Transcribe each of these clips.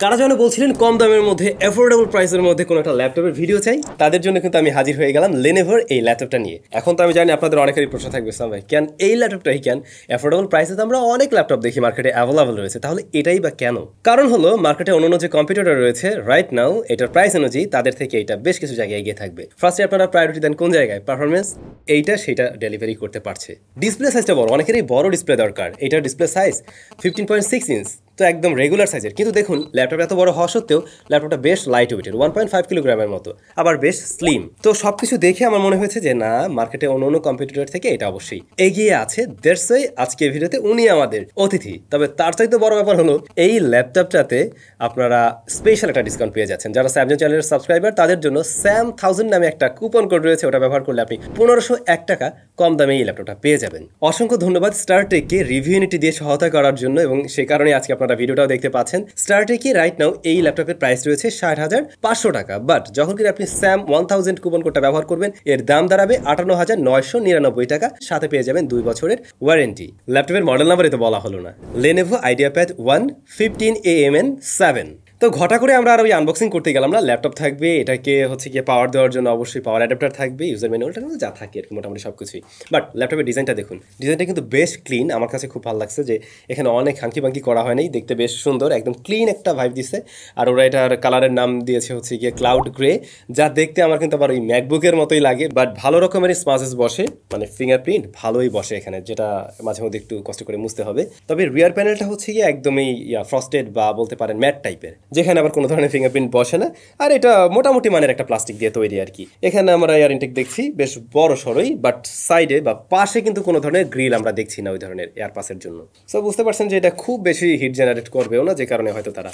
কারা যেন বলছিলেন কম দামের মধ্যে অ্যাফোর্ডেবল প্রাইসের মধ্যে কোনো একটা ল্যাপটপের ভিডিও চাই, তাদের জন্য কিন্তু আমি হাজির হয়ে গেলাম লেনোভোর এই ল্যাপটপটা নিয়ে। এখন তো আমি জানি আপনাদের অনেকেরই প্রশ্ন থাকবে, সাম ভাই কেন এই ল্যাপটপটাই কেন? অ্যাফোর্ডেবল প্রাইসে তো আমরা অনেক ল্যাপটপ দেখি মার্কেটে অ্যাভেলেবল রয়েছে, তাহলে এটাই বা কেন? কারণ হলো মার্কেটে অন্যান্য যে কম্পিউটার রয়েছে রাইট নাও এটার প্রাইস অনুযায়ী তাদের থেকে এটা বেশ কিছু জায়গায় এগিয়ে থাকবে। ফার্স্টে আপনারা প্রায়োরিটি দেন কোন জায়গায়? পারফরমেন্স, এইটা সেটা ডেলিভারি করতে পারছে। ডিসপ্লে সাইজটা বড়, অনেকেরই বড় ডিসপ্লে দরকার। এটার ডিসপ্লে সাইজ 15.6 ইঞ্চ, তো একদম রেগুলার সাইজের। কিন্তু দেখুন ল্যাপটপ এত বড় হওয়া সত্ত্বেও ল্যাপটপটা বেশ লাইট ওয়েটের, 1.5 কিলোগ্রামের মতো, আবার বেশ স্লিম। তো সবকিছু দেখে আমার মনে হয়েছে যে না, মার্কেটে অন্য কম্পিউটার থেকে এটা অবশ্যই এগিয়ে আছে। দ্যাটস ওয়াই আজকের ভিডিওতে উনি আমাদের অতিথি। তবে তার চাইতে বড় ব্যাপার হলো এই ল্যাপটপটাতে আপনারা স্পেশাল একটা ডিসকাউন্ট পেয়ে যাচ্ছেন। যারা SamZone চ্যানেলের সাবস্ক্রাইবার তাদের জন্য SAM1000 নামে একটা কুপন কোড রয়েছে, ওটা ব্যবহার করলে আপনি 1501 টাকা কম দামে এই ল্যাপটপটা পেয়ে যাবেন। অসংখ্য ধন্যবাদ স্টারটেককে রিভিউ ইউনিটি দিয়ে সহায়তা করার জন্য, এবং সেই কারণে আজকে আপনারা ভিডিওটাও দেখতে পাচ্ছেন। স্টারটেকে রাইট নাও এই ল্যাপটপের প্রাইস রয়েছে 60,500 টাকা, বাট যখন কিনা আপনি SAM1000 কুপন কোডটা ব্যবহার করবেন এর দাম দাঁড়াবে 58,999 টাকা, সাথে পেয়ে যাবেন 2 বছরের ওয়ারেন্টি। ল্যাপটপের মডেল নাম্বার তো বলা হলো না, Lenovo IdeaPad 1 15AMN7। তো ঘটা করে আমরা আর ওই আনবক্সিং করতে গেলাম না। ল্যাপটপ থাকবে, এটাকে হচ্ছে গিয়ে পাওয়ার দেওয়ার জন্য অবশ্যই পাওয়ার অ্যাডাপ্টার থাকবে, ইউজার ম্যানুয়ালটা যা থাকে আর কি মোটামুটি সব কিছুই। বাট ল্যাপটপের ডিজাইনটা দেখুন, ডিজাইনটা কিন্তু বেশ ক্লিন। আমার কাছে খুব ভালো লাগছে যে এখানে অনেক হাঙ্কি পাঙ্কি করা হয় নাই, দেখতে বেশ সুন্দর, একদম ক্লিন একটা ভাইব দিচ্ছে। আর ওরা এটার কালারের নাম দিয়েছে হচ্ছে গিয়ে ক্লাউড গ্রে, যা দেখতে আমার কিন্তু আবার ওই ম্যাকবুকের মতোই লাগে। বাট ভালো রকমের স্মাচেস বসে, মানে ফিঙ্গারপ্রিন্ট ভালোই বসে এখানে, যেটা মাঝে মধ্যে একটু কষ্ট করে মুছতে হবে। তবে রিয়ার প্যানেলটা হচ্ছে গিয়ে একদমই ফ্রস্টেড বা বলতে পারেন ম্যাট টাইপের, যেখানে আবার কোনো ধরনের ফিঙ্গারপ্রিন্ট বসে না। আর এটা মোটামুটি মানের একটা প্লাস্টিক দিয়ে তৈরি আর কি। এখানে আমরা এয়ার ইনটেক দেখছি বেশ বড় সড়ই, বাট সাইডে বা পাশে কিন্তু কোনো ধরনের গ্রিল আমরা দেখছি না ওই ধরনের এয়ার পাসের জন্য। সো বুঝতে পারছেন যে এটা খুব বেশি হিট জেনারেট করবেও না, যে কারণে হয়তো তারা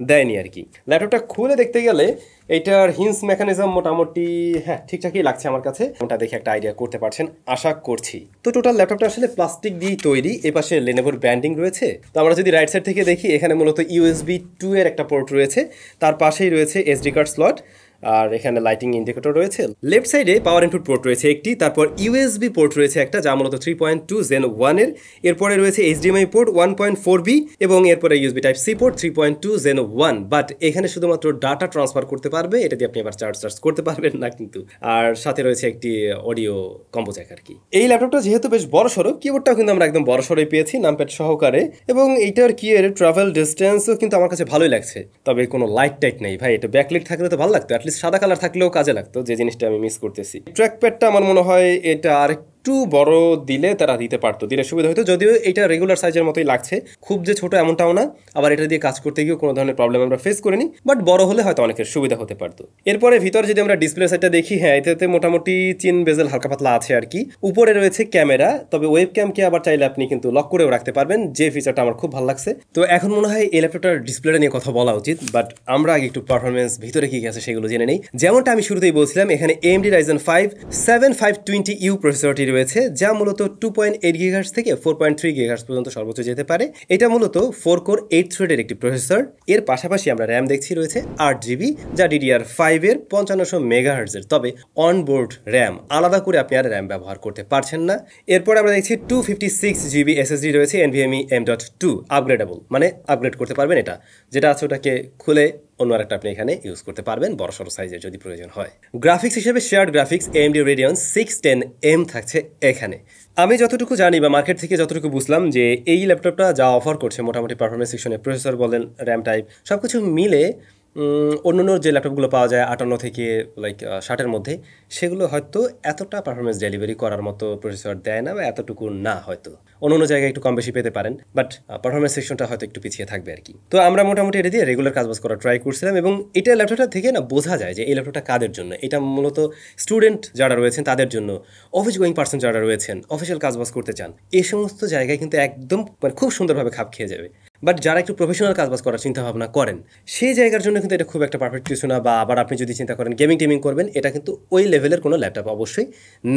দেয়নি আর কি। ল্যাপটপটা খুলে দেখতে গেলে এইটার হিন্স মেকানিজম মোটামুটি ঠিকঠাকই লাগছে আমার কাছে। ওটা দেখে একটা আইডিয়া করতে পারছেন আশা করছি। তো টোটাল ল্যাপটপটা আসলে প্লাস্টিক দিয়ে তৈরি। এপাশে লেনোভোর ব্র্যান্ডিং রয়েছে। তো আমরা যদি রাইট সাইড থেকে দেখি, এখানে মূলত USB 2 এর একটা পোর্ট রয়েছে, তার পাশেই রয়েছে SD কার্ড স্লট, আর এখানে লাইটিং ইন্ডিকেটর রয়েছে। লেফট সাইডে পাওয়ার ইনপুট পোর্ট রয়েছে একটি, তারপর USB পোর্ট রয়েছে একটা, যা মূলত 3.2 Gen 1 এর। এরপরে রয়েছে HDMI পোর্ট 1.4B, এবং এরপরে USB Type-C port 3.2 Gen 1। But এখানে শুধুমাত্র ডাটা ট্রান্সফার করতে পারবে, এটা দিয়ে আপনি আবার চার্জ করতে পারবেন না কিন্তু। আর সাথে রয়েছে একটি অডিও কম্বো জ্যাক আর কি। এই ল্যাপটপটা যেহেতু বেশ বড় সড়ো, কিবোর্ডটাও কিন্তু আমরা একদম বড় সড়োই পেয়েছি নামপ্যাড সহকারে, এবং এইটার কি এর ট্রাভেল ডিস্টেন্সও কিন্তু আমার কাছে ভালোই লাগছে। তবে কোনো লাইট টাইট নেই ভাই, এটা ব্যাকলাইট থাকলে তো ভালো লাগতো, সাদা কালার থাকলেও কাজে লাগতো, যে জিনিসটা আমি মিস করতেছি। ট্র্যাকপ্যাডটা আমার মনে হয় এটা আরেকটু বড় দিলে তারা দিতে পারতো, দিলে সুবিধা হতো। যদিও এটা রেগুলার সাইজের মতোই লাগছে, খুব যে ছোট এমনটাও না, আবার এটা দিয়ে কাজ করতে গিয়েও কোনো ধরনের প্রবলেম আমরা ফেস করিনি। বাট বড় হলে হয়তো অনেকের সুবিধা হতে পারতো। এরপরে ভিতরে যদি আমরা ডিসপ্লে সাইডটা দেখি, এটাতে মোটামুটি চিন বেজেল হালকা পাতলা আছে আর কি। উপরে রয়েছে ক্যামেরা, তবে ওয়েব ক্যামকে আবার চাইলে আপনি কিন্তু লক করেও রাখতে পারবেন, যে ফিচারটা আমার খুব ভালো লাগছে। তো এখন মনে হয় এই ল্যাপটপটার ডিসপ্লেটা নিয়ে কথা বলা উচিত, বাট আমরা আগে একটু পারফরমেন্স ভিতরে কি আছে সেগুলো জেনে নেই। যেমনটা আমি শুরুতেই বলছিলাম, এখানে AMD Ryzen 5 7520U প্রসেসরটি রয়েছে, যা মূলত 2.8 GHz থেকে 4.3 GHz পর্যন্ত সর্বোচ্চ যেতে পারে। এটা মূলত 4 কোর 8 থ্রেডের একটি প্রসেসর। এর পাশাপাশি আমরা র্যাম দেখছি রয়েছে 8GB, যা DDR5 এর 5500 MHz এর। তবে অনবোর্ড র্যাম আলাদা করে আপনি আর র্যাম ব্যবহার করতে পারছেন না। এরপর আমরা দেখছি 256GB SSD রয়েছে NVMe M.2 আপগ্রেডেবল, মানে আপগ্রেড করতে পারবেন। এটা যেটা আছে ওটাকে খুলে অন্য আরেকটা আপনি এখানে ইউজ করতে পারবেন বড় সড়ো সাইজের যদি প্রয়োজন হয়। গ্রাফিক্স হিসেবে shared graphics AMD Radeon 610M থাকছে এখানে। আমি যতটুকু জানি বা মার্কেট থেকে যতটুকু বুঝলাম, যে এই ল্যাপটপটা যা অফার করছে মোটামুটি পারফরমেন্স সেকশনে, প্রসেসর বলেন, র্যাম টাইপ সবকিছু মিলে অন্যান্য যে ল্যাপটপগুলো পাওয়া যায় 58 থেকে 60-এর মধ্যে, সেগুলো হয়তো এতটা পারফরমেন্স ডেলিভারি করার মতো প্রসেসর দেয় না, বা এতটুকু না, হয়তো অন্য জায়গায় একটু কম বেশি পেতে পারেন, বাট পারফরমেন্স সেকশনটা হয়তো একটু পিছিয়ে থাকবে আর কি। তো আমরা মোটামুটি এটা দিয়ে রেগুলার কাজবাজ করা ট্রাই করছিলাম, এবং এটা ল্যাপটপটা থেকে না বোঝা যায় যে এই ল্যাপটপটা কাদের জন্য। এটা মূলত স্টুডেন্ট যারা রয়েছেন তাদের জন্য, অফিস গোয়িং পার্সন যারা রয়েছেন, অফিসিয়াল কাজবাজ করতে চান, এই সমস্ত জায়গায় কিন্তু একদম খুব সুন্দরভাবে খাপ খেয়ে যাবে। বাট যারা একটু প্রফেশনাল কাজবাজ করার চিন্তা ভাবনা করেন, সেই জায়গার জন্য কিন্তু এটা খুব একটা পারফেক্ট কিছু না। বা আবার আপনি যদি চিন্তা করেন গেমিং টেমিং করবেন, এটা কিন্তু ওই লেভেলের কোনো ল্যাপটপ অবশ্যই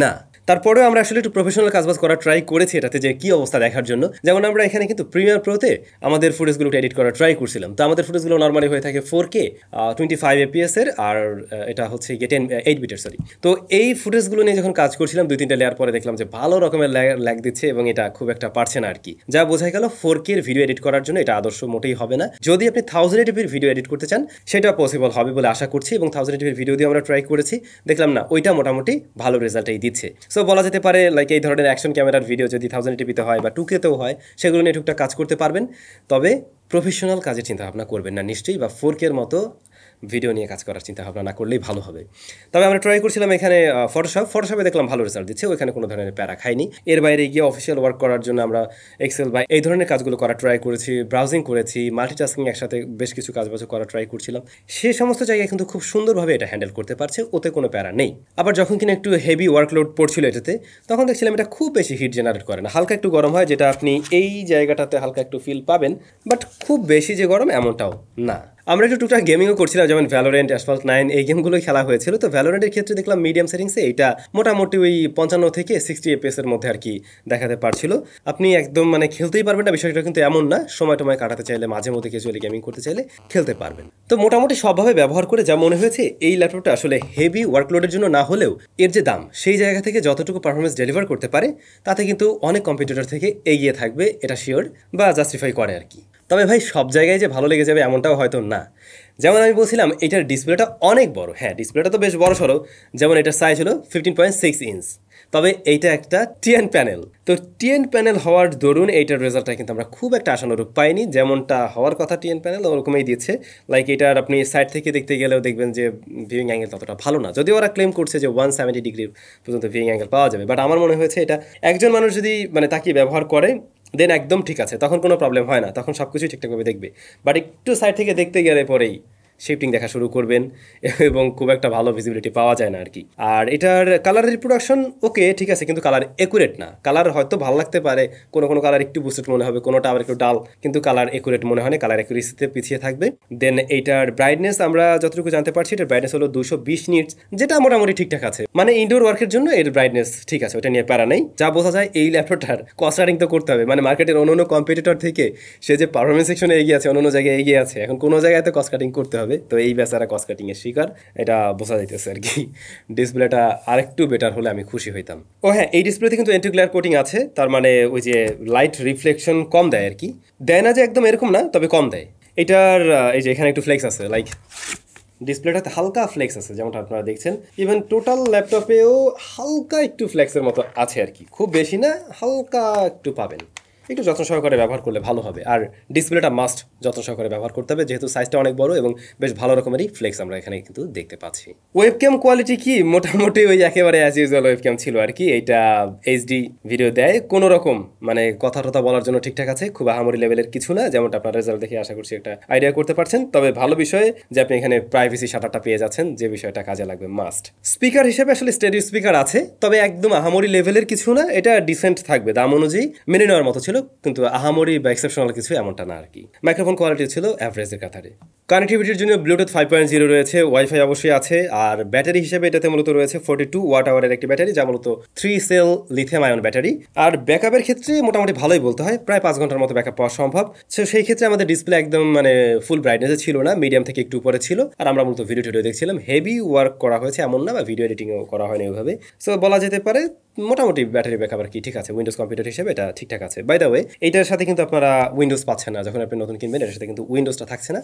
না। তারপরেও আমরা আসলে একটু প্রফেশনাল কাজবাজ করার ট্রাই করেছি এটাতে, যে কি অবস্থা দেখার জন্য। যেমন আমরা এখানে কিন্তু প্রিমিয়ার প্রোতে আমাদের ফুটেজগুলোকে এডিট করার ট্রাই করছিলাম। তো আমাদের ফুটেজগুলো নর্মালি হয়ে থাকে 4K 25 FPS এর, আর এটা হচ্ছে 8 বিটের সরি। তো এই ফুটেজগুলো নিয়ে যখন কাজ করছিলাম 2-3টা লেয়ার পরে দেখলাম যে ভালো রকমের ল্যাগ দিচ্ছে, এবং এটা খুব একটা পারছে না আর কি। যা বোঝাই গেল 4K এর ভিডিও এডিট করার জন্য জন্য এটা আদর্শ মোটেই হবে না। যদি আপনি 1080p ভিডিও এডিট করতে চান সেটা পসিবল হবে বলে আশা করছি, এবং 1080p ভিডিও দিয়ে আমরা ট্রাই করেছি, দেখলাম না ওইটা মোটামুটি ভালো রেজাল্টই দিচ্ছে। সো বলা যেতে পারে লাইক এই ধরনের অ্যাকশন ক্যামেরার ভিডিও যদি 1080pতে হয় বা 2K-তেও হয়, সেগুলো নিয়ে টুকটাক কাজ করতে পারবেন। তবে প্রফেশনাল কাজের চিন্তাভাবনা করবেন না নিশ্চয়ই, বা 4K-র মতো ভিডিও নিয়ে কাজ করার চিন্তা ভাবনা না করলেই ভালো হবে। তবে আমরা ট্রাই করছিলাম এখানে ফটোশপে দেখলাম ভালো রেজাল্ট দিচ্ছে, ওইখানে কোনো ধরনের প্যারা খাইনি। এর বাইরে গিয়ে অফিসিয়াল ওয়ার্ক করার জন্য আমরা এক্সেল বা এই ধরনের কাজগুলো করা ট্রাই করেছি, ব্রাউজিং করেছি, মাল্টিটাস্কিং একসাথে বেশ কিছু কাজবাজ করা ট্রাই করছিলাম। সে সমস্ত জায়গায় কিন্তু খুব সুন্দরভাবে এটা হ্যান্ডেল করতে পারছে, ওতে কোনো প্যারা নেই। আবার যখন কিনা একটু হেভি ওয়ার্কলোড পড়ছিল এটাতে, তখন দেখছিলাম এটা খুব বেশি হিট জেনারেট করে না, হালকা একটু গরম হয়, যেটা আপনি এই জায়গাটাতে হালকা একটু ফিল পাবেন, বাট খুব বেশি যে গরম এমনটাও না। আমরা একটু টুকটাক গেমিংও করছিলাম, যেমন ভ্যালোরেন্ট, অ্যাসফল্ট 9 এই গেমগুলোই খেলা হয়েছিল। তো ভ্যালোরেন্টের ক্ষেত্রে দেখলাম মিডিয়াম সেটিংসে এটা মোটামুটি ওই 55 থেকে 60 FPS এর মধ্যে আর কি দেখাতে পারছিল। আপনি একদম মানে খেলতেই পারবেন না বিষয়টা কিন্তু এমন না, সময় টময় কাটাতে চাইলে, মাঝে মধ্যে ক্যাজুয়ালি গেমিং করতে চাইলে খেলতে পারবেন। তো মোটামুটি সবভাবে ব্যবহার করে যা মনে হয়েছে, এই ল্যাপটপটা আসলে হেভি ওয়ার্কলোডের জন্য না হলেও এর যে দাম, সেই জায়গা থেকে যতটুকু পারফরমেন্স ডেলিভার করতে পারে তাতে কিন্তু অনেক কম্পিটিটর থেকে এগিয়ে থাকবে, এটা শিওর বা জাস্টিফাই করে আর কি। তবে ভাই সব জায়গায় যে ভালো লেগে যাবে এমনটাও হয়তো না। যেমন আমি বলছিলাম এটার ডিসপ্লেটা অনেক বড়, হ্যাঁ ডিসপ্লেটা তো বেশ বড় সড়ো, যেমন এটার সাইজ হলো 15.6 ইঞ্চ। তবে এইটা একটা টিএন প্যানেল, তো টিএন প্যানেল হওয়ার দরুন এইটার রেজাল্টটা কিন্তু আমরা খুব একটা আশানুরূপ পাইনি, যেমনটা হওয়ার কথা টিএন প্যানেল ওরকমই দিচ্ছে। লাইক এটার আপনি সাইড থেকে দেখতে গেলেও দেখবেন যে ভিউইং অ্যাঙ্গেল ততটা ভালো না, যদিও ওরা ক্লেম করছে যে 170 ডিগ্রি পর্যন্ত ভিউইং অ্যাঙ্গেল পাওয়া যাবে, বাট আমার মনে হয়েছে এটা একজন মানুষ যদি মানে তাকিয়ে ব্যবহার করে দেন একদম ঠিক আছে, তখন কোনো প্রবলেম হয় না, তখন সব কিছুই ঠিকঠাকভাবে দেখবে। বাট একটু সাইড থেকে দেখতে গেলে পরেই শিফটিং দেখা শুরু করবেন এবং খুব একটা ভালো ভিজিবিলিটি পাওয়া যায় না আর কি। আর এটার কালার রিপ্রোডাকশন ওকে ঠিক আছে, কিন্তু কালার একুরেট না। কালার হয়তো ভালো লাগতে পারে, কোনো কোনো কালার একটু বুস্টেড মনে হবে, কোনোটা আবার একটু ডাল, কিন্তু কালার একুরেট মনে হয় না, কালার একুরেসিতে পিছিয়ে থাকবে। দেন এইটার ব্রাইটনেস আমরা যতটুকু জানতে পারছি এটার ব্রাইটনেস হলো 220 নিটস, যেটা মোটামুটি ঠিকঠাক আছে, মানে ইনডোর ওয়ার্কের জন্য এর ব্রাইটনেস ঠিক আছে, ওটা নিয়ে প্যারা নেই। যা বোঝা যায় এই ল্যাপটপটার কস্ট কাটিং তো করতে হবে, মানে মার্কেটের অন্য কম্পিটিটর থেকে সে যে পারফরমেন্স সেকশনে এগিয়ে আছে, অন্য জায়গায় এগিয়ে আছে, এখন কোনো জায়গায় তো কস্ট কাটিং করতে হবে। তো এই বেচারা কস্ট কাটিং এর শিকার, এটা বোঝা যাইতেছে আর কি। ডিসপ্লেটা আরেকটু বেটার হলে আমি খুশি হইতাম। ও হ্যাঁ, এই ডিসপ্লেতে কিন্তু এন্টি গ্লেয়ার কোটিং আছে, তার মানে ওই যে লাইট রিফ্লেকশন কম দেয় আর কি, দেয় না যে একদম এরকম না, তবে কম দেয়। এটার এই যে এখানে একটু ফ্লেক্স আছে, লাইক ডিসপ্লেটাতে হালকা ফ্লেক্স আছে যেমনটা আপনারা দেখছেন, ইভেন টোটাল ল্যাপটপেও হালকা একটু ফ্লেক্সের মতো আছে আর কি, খুব বেশি না, হালকা একটু পাবেন। একটু যত্ন সহকারে ব্যবহার করলে ভালো হবে। আর ডিসপ্লেটা মাস্ট যত্ন সহকারে ব্যবহার করতে হবে, যেহেতু সাইজটা অনেক বড় এবং বেশ ভালো রকমেরই ফ্লেক্স আমরা এখানে কিন্তু দেখতে পাচ্ছি। ওয়েবক্যাম কোয়ালিটি কি মোটামুটি ওই একেবারে অ্যাজ ইউজুয়াল ওয়েবক্যাম ছিল আর কি। এইটা এইচডি ভিডিও দেয়, কোনো রকম মানে কথা টথা বলার জন্য ঠিকঠাক আছে, খুব আহামরি লেভেলের কিছু না, যেমনটা আপনার রেজাল্ট দেখে আশা করছি একটা আইডিয়া করতে পারছেন। তবে ভালো বিষয় যে আপনি এখানে প্রাইভেসি শাটারটা পেয়ে যাচ্ছেন, যে বিষয়টা কাজে লাগবে মাস্ট। স্পিকার হিসেবে আসলে স্টেরিও স্পিকার আছে, তবে একদম আহামরি লেভেলের কিছু না, এটা ডিসেন্ট থাকবে, দাম অনুযায়ী মেনে নেওয়ার মতো ছিল, কিন্তু আহামরি বা এক্সেপশনাল কিছু এমনটা না আর কি। মাইক্রোফোন কোয়ালিটি ছিল অ্যাভারেজের কাতারে। কানেক্টিভিটির জন্য ব্লুটুথ 5.0 রয়েছে, ওয়াইফাই অবশ্যই আছে, আর ব্যাটারি হিসেবে এটাতে মূলত রয়েছে 42 ওয়াট আওয়ারের একটি ব্যাটারি, যা মূলত 3 সেল লিথিয়াম আয়ন ব্যাটারি। আর ব্যাকআপের ক্ষেত্রে মোটামুটি ভালোই বলতে হয়, প্রায় 5 ঘন্টার মতো ব্যাকআপ পাওয়া সম্ভব। সো সেই ক্ষেত্রে আমাদের ডিসপ্লে একদম মানে ফুল ব্রাইটনেসে ছিল না, মিডিয়াম থেকে একটু উপরে ছিল, আর আমরা মূলত ভিডিও টিডিও দেখছিলাম। হেভি ওয়ার্ক করা হয়েছে এমন না, বা ভিডিও এডিটিংও করা হয়নি ওইভাবে। সো বলা যেতে পারে মোটামুটি ব্যাটারি ব্যাকআপ আর কি ঠিক আছে, উইন্ডোজ কম্পিউটার হিসেবে এটা ঠিকঠাক আছে। বাই দ্য ওয়ে, এইটার সাথে কিন্তু আপনারা উইন্ডোজ পাচ্ছেন না, যখন আপনি নতুন কিনবেন এটার সাথে কিন্তু উইন্ডোজটা থাকছে না।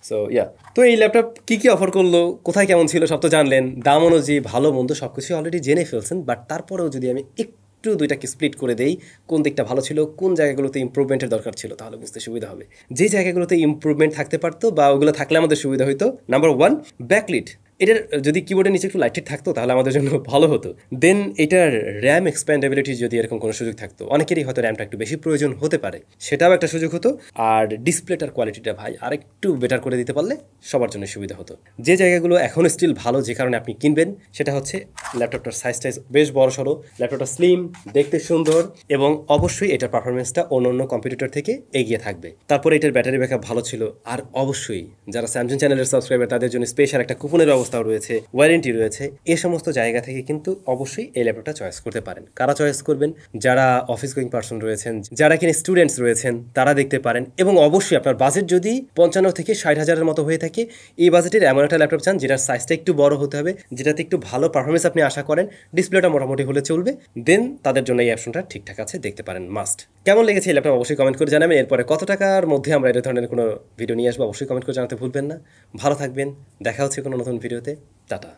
সো ইয়া, তো এই ল্যাপটপ কি অফার করলো, কোথায় কেমন ছিল সব তো জানলেন, দাম অনুযায়ী ভালো মন্দ সব কিছুই অলরেডি জেনে ফেলছেন। বাট তারপরেও যদি আমি একটু দুইটাকে স্প্লিট করে দেই, কোন দিকটা ভালো ছিল, কোন জায়গাগুলোতে ইমপ্রুভমেন্টের দরকার ছিল, তাহলে বুঝতে সুবিধা হবে। যে জায়গাগুলোতে ইমপ্রুভমেন্ট থাকতে পারতো বা ওগুলো থাকলে আমাদের সুবিধা হইতো, নাম্বার 1 ব্যাকলিট। এটার যদি কিবোর্ডের নিচে একটু লাইটেড থাকতো তাহলে আমাদের জন্য ভালো হতো। দেন এটার র্যাম এক্সপ্যান্ডেবিলিটি যদি এরকম কোনো সুযোগ থাকতো, অনেকেরই হয়তো র্যামটা একটু বেশি প্রয়োজন হতে পারে, সেটাও একটা সুযোগ হতো। আর ডিসপ্লেটার কোয়ালিটিটা ভাই আরেকটু বেটার করে দিতে পারলে সবার জন্য সুবিধা হতো। যে জায়গাগুলো এখন স্টিল ভালো, যে কারণে আপনি কিনবেন, সেটা হচ্ছে ল্যাপটপটার সাইজটা বেশ বড় সড়ো, ল্যাপটপটা স্লিম, দেখতে সুন্দর, এবং অবশ্যই এটার পারফরমেন্সটা অন্য কম্পিউটার থেকে এগিয়ে থাকবে। তারপরে এটার ব্যাটারি ব্যাকআপ ভালো ছিল, আর অবশ্যই যারা স্যামসাং চ্যানেলের সাবস্ক্রাইবার তাদের জন্য স্পেশাল একটা কুপনের ব্যবস্থা ব্যবস্থাও রয়েছে, ওয়ারেন্টি রয়েছে, এ সমস্ত জায়গা থেকে কিন্তু অবশ্যই এই ল্যাপটপটা চয়েস করতে পারেন। কারা চয়েস করবেন? যারা অফিস গোয়িং পার্সন রয়েছেন, যারা কিনা স্টুডেন্টস রয়েছেন, তারা দেখতে পারেন। এবং অবশ্যই আপনার বাজেট যদি 55 থেকে 60,000-এর মতো হয়ে থাকে, এই বাজেটের এমন একটা ল্যাপটপ চান যেটার সাইজটা একটু বড় হতে হবে, যেটাতে একটু ভালো পারফরমেন্স আপনি আশা করেন, ডিসপ্লেটা মোটামুটি হলে চলবে, দেন তাদের জন্য এই অপশনটা ঠিকঠাক আছে, দেখতে পারেন, মাস্ট। কেমন লেগেছে এই ল্যাপটপ অবশ্যই কমেন্ট করে জানাবেন। এরপরে কত টাকার মধ্যে আমরা এই ধরনের কোনো ভিডিও নিয়ে আসবো অবশ্যই কমেন্ট করে জানাতে ভুলবেন না। ভালো থাকবেন, দেখা হচ্ছে কোনো নতুন ভিডিওতে। টাটা।